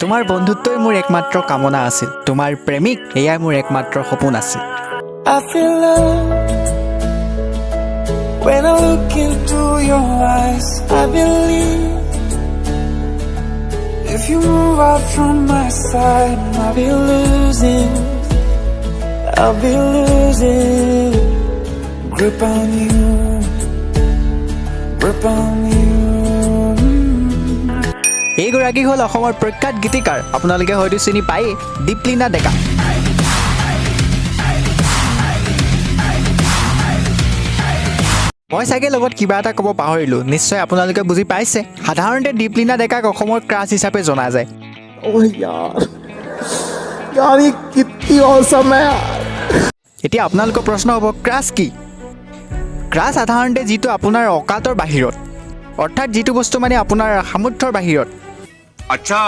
তোমাৰ বন্ধুত্বই মোৰ একমাত্ৰ কামনা আছিল, তোমাৰ প্ৰেমিক এয়াই মোৰ একমাত্ৰ সপোন আছিল। I feel love when I look into your eyes. I believe if you move out from my side, I'll be losing grip on you, grip on you. এইগৰাকী হ'ল অসমৰ প্ৰখ্যাত গীতিকাৰ, আপোনালোকে হয়তো চিনি পায়েই, দীপলিনা ডেকা। মই চাগে লগত কিবা এটা ক'ব পাহৰিলোঁ, নিশ্চয় আপোনালোকে বুজি পাইছে। সাধাৰণতে দীপলিনা ডেকাক অসমৰ ক্ৰাছ হিচাপে জনা যায়। এতিয়া আপোনালোকৰ প্ৰশ্ন হ'ব, ক্ৰাছ কি? ক্ৰাছ সাধাৰণতে যিটো আপোনাৰ অকাতৰ বাহিৰত, অৰ্থাৎ যিটো বস্তু মানে আপোনাৰ সামৰ্থ্যৰ বাহিৰত। আচ্ছা,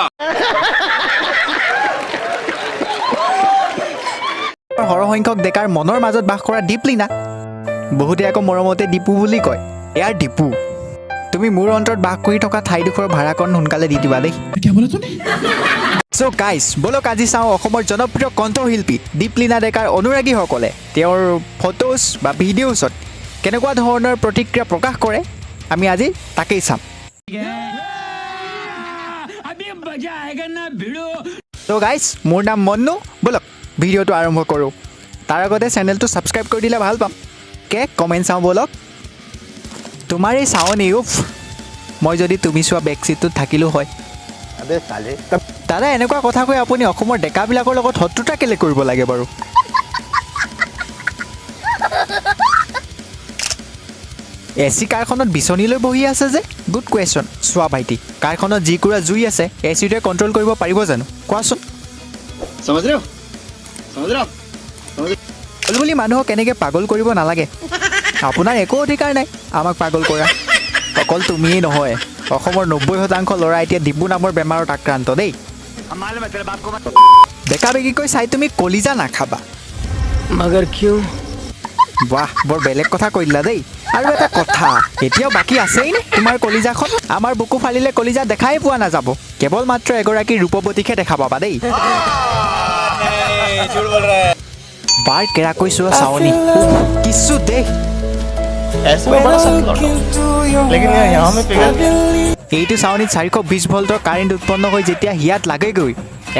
সৰহসংখ্যক ডেকাৰ মনৰ মাজত বাস কৰা দীপলিনা, বহুতে আকৌ মৰমতে দীপু বুলি কয়। এয়াৰ দীপু, তুমি মোৰ অন্তৰত বাস কৰি থকা ঠাইডোখৰ ভাড়াকণ সোনকালে দি দিবা দেই। চ' গাইজ, বলক আজি চাওঁ অসমৰ জনপ্ৰিয় কণ্ঠশিল্পী দীপলিনা ডেকাৰ অনুৰাগীসকলে তেওঁৰ ফটোজ বা ভিডিঅ'ছত কেনেকুৱা ধৰণৰ প্ৰতিক্ৰিয়া প্ৰকাশ কৰে, আমি আজি তাকেই চাম। চ' গাইজ, মোৰ নাম মন্নু, বলক ভিডিঅ'টো আৰম্ভ কৰোঁ। তাৰ আগতে চেনেলটো ছাবস্ক্ৰাইব কৰি দিলে ভাল পাম। কমেণ্ট চাওঁ বলক। তোমাৰ এই চাৱনি, উফ, মই যদি তুমি চোৱা বেক ছিটটোত থাকিলোঁ হয়। দাদা, এনেকুৱা কথা কৈ আপুনি অসমৰ ডেকাবিলাকৰ লগত শত্ৰুতা কেলৈ কৰিব লাগে বাৰু? এচি কাৰখনত বিচনী লৈ বহি আছে যে? Good question. চোৱা ভাইটি, কাৰখনত যিকুৰা জুই আছে, এচিটোৱে কণ্ট্ৰল কৰিব পাৰিব জানো? কোৱাচোন। বুলি মানুহক কেনেকৈ পাগল কৰিব নালাগে। আপোনাৰ একো অধিকাৰ নাই আমাক পাগল কৰা। অকল তুমিয়েই নহয়, অসমৰ 90% ল'ৰা এতিয়া ডিবু নামৰ বেমাৰত আক্ৰান্ত দেই। বেকা বেগিকৈ চাই তুমি কলিজা নাখাবা। मगर क्यों? বাহ, বৰ বেলেগ কথা কৈ দিলা দেই। আৰু এটা কথা, এতিয়াও বাকী আছেই নে তোমাৰ কলিজাখন? আমাৰ বুকু ফালিলে কলিজা দেখাই পোৱা নাযাব, কেৱল মাত্ৰ এগৰাকী ৰূপৱতীকহে দেখা পাবা দেই। বাৰ কেৰাকৈ চোৱা চাৱনি, কিছু দেই। এইটো চাৱনিত 420 ভল্টৰ কাৰেণ্ট উৎপন্ন হৈ যেতিয়া হিয়াত লাগেগৈ,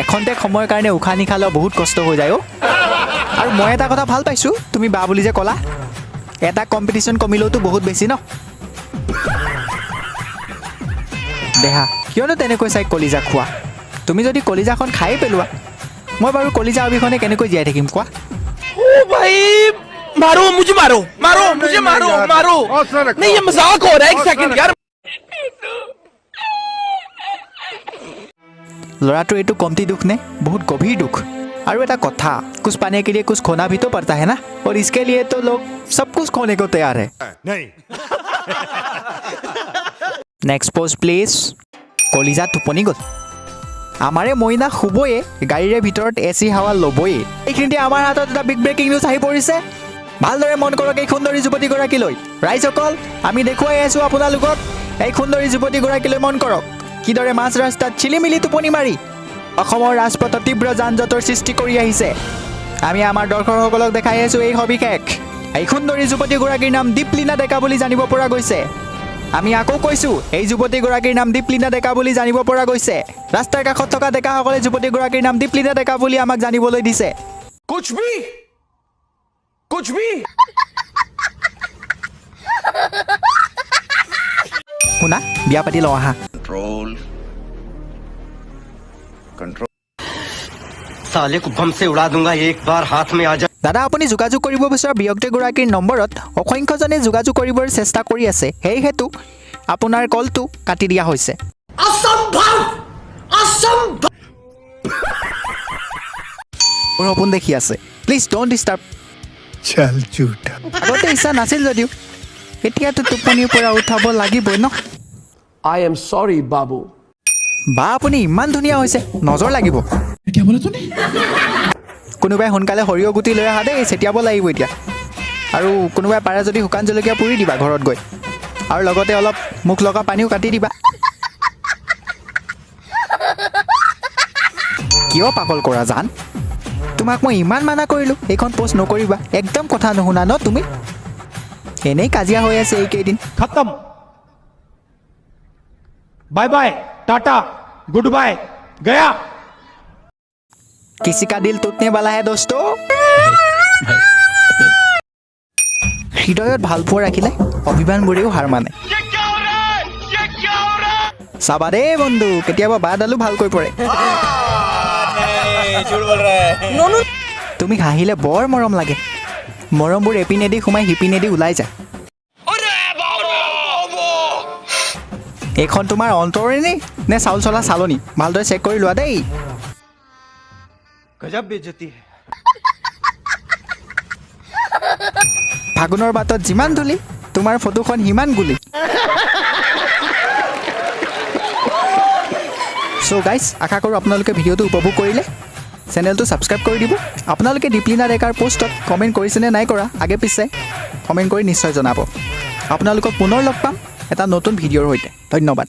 এখন্তেক সময়ৰ কাৰণে উশাহ নিশাহ লোৱা বহুত কষ্ট হৈ যায় অ'। আৰু মই এটা কথা ভাল পাইছোঁ, তুমি বা বুলি যে ক'লা, এটা কম্পিটিশ্যন কমিলেওতো বহুত বেছি ন। দেহা, কিয়নো তেনেকৈ চাই কলিজা খোৱা? তুমি যদি কলিজাখন খাই পেলোৱা, মই বাৰু কলিজা অবিহনে কেনেকৈ জীয়াই থাকিম কোৱা? मारो मुझे, मारो मारो मुझे, मारो मारो। नहीं, ये मजाक हो रहा है, एक सेकंड यार। ল'ৰাটোৰ এইটো কমতি দুখ নে? বহুত গভীৰ দুখ। আৰু এটা কথা, কুছ পানে के लिए कुछ खोना भी तो पड़ता है ना, और इसके लिए तो लोग सब कुछ खोने को तैयार है। Next pause please. কলিজা টোপনি গ'ল। আমাৰে মইনা শুবয়ে, গাড়ীৰে ভিতৰত এচি হাৱা ল'বয়ে। এইখিনিতে আমাৰ হাতত এটা বিগ ব্ৰেকিং নিউজ আহি পৰিছে। ভালদৰে মন কৰক এই সুন্দৰী যুৱতীগৰাকীলৈ। ৰাইজসকল, আমি দেখুৱাই আছোঁ আপোনালোকক এই সুন্দৰী যুৱতীগৰাকীলৈ। মন কৰক কিদৰে মাজ ৰাস্তাত চিলিমিলি টোপনি মাৰি অসমৰ ৰাজপথত তীব্ৰ যান জঁটৰ সৃষ্টি কৰি আহিছে। আমি আমাৰ দৰ্শকসকলক দেখাই আছোঁ এই সবিশেষ। এই সুন্দৰী যুৱতীগৰাকীৰ নাম দীপলিনা ডেকা বুলি জানিব পৰা গৈছে। আমি আকৌ কৈছোঁ, এই যুৱতীগৰাকীৰ নাম দীপলিনা ডেকা বুলি জানিব পৰা গৈছে। ৰাস্তাৰ কাষত থকা ডেকাসকলে যুৱতীগৰাকীৰ নাম দীপলিনা ডেকা বুলি আমাক জানিবলৈ দিছে। कुछ भी শুনা, বিয়া পাতি লওঁ আহা। साले को बम से उड़ा दूंगा एक बार, हाथ में आ जा। দাদা, আপুনি যোগাযোগ কৰিব বিচৰা ব্যক্তিগৰাকীৰ নম্বৰত অসংখ্যজনে যোগাযোগ কৰিবৰ চেষ্টা কৰি আছে, সেই হেতু আপোনাৰ কলটো কাটি দিয়া হৈছে। মোৰ সপোন দেখি আছে, প্লিজ ডোণ্ট ডিষ্টাৰ্ব। আগতে ইচ্ছা নাছিল যদিও এতিয়াতো টোপনিৰ পৰা উঠাব লাগিবই ন। I am sorry बाबू। বা আপুনি ইমান ধুনীয়া হৈছে, নজৰ লাগিব। কোনোবাই সোনকালে সৰিয়হ গুটি লৈ আহা দেই, চেটিয়াব লাগিব এতিয়া। আৰু কোনোবাই পাৰে যদি শুকান জলকীয়া পুৰি দিবা ঘৰত গৈ, আৰু লগতে অলপ মুখ লগা পানীও কাটি দিবা। কিয় পাগল কৰা জান তোমাক মই ইমান মানা কৰিলোঁ এইখন পষ্ট নকৰিবা একদম কথা নুশুনা ন তুমি এনেই কাজিয়া হৈ আছে এইকেইদিন खत्म bye bye tata goodbye गया किसी का दिल टूटने वाला है दोस्तों হৃদয়ত ভালপোৱা ৰাখিলে অভিমানবোৰেও হাৰ মানে চাবা দেই বন্ধু কেতিয়াবা বাদালো ভালকৈ পৰে তুমি হাঁহিলে বৰ মৰম লাগে মৰমবোৰ এপিনেদি সোমাই সিপিনেদি ওলাই যায় এইখন তোমাৰ অন্তৰেনে নে চাউল চলা চালনি ভালদৰে চেক কৰি লোৱা দেই गजब बेइज्जती है ফাগুনৰ বাটত যিমান ধূলি তোমাৰ ফটোখন সিমান গুলি সো গাইজ আশা কৰোঁ আপোনালোকে ভিডিঅ'টো উপভোগ কৰিলে চেনেলটো ছাবস্ক্ৰাইব কৰি দিব আপোনালোকে দীপলিনা ডেকাৰ পোষ্টত কমেণ্ট কৰিছেনে নাই কৰা আগে পিছে কমেণ্ট কৰি নিশ্চয় জনাব আপোনালোকক পুনৰ লগ পাম এটা নতুন ভিডিঅ'ৰ সৈতে ধন্যবাদ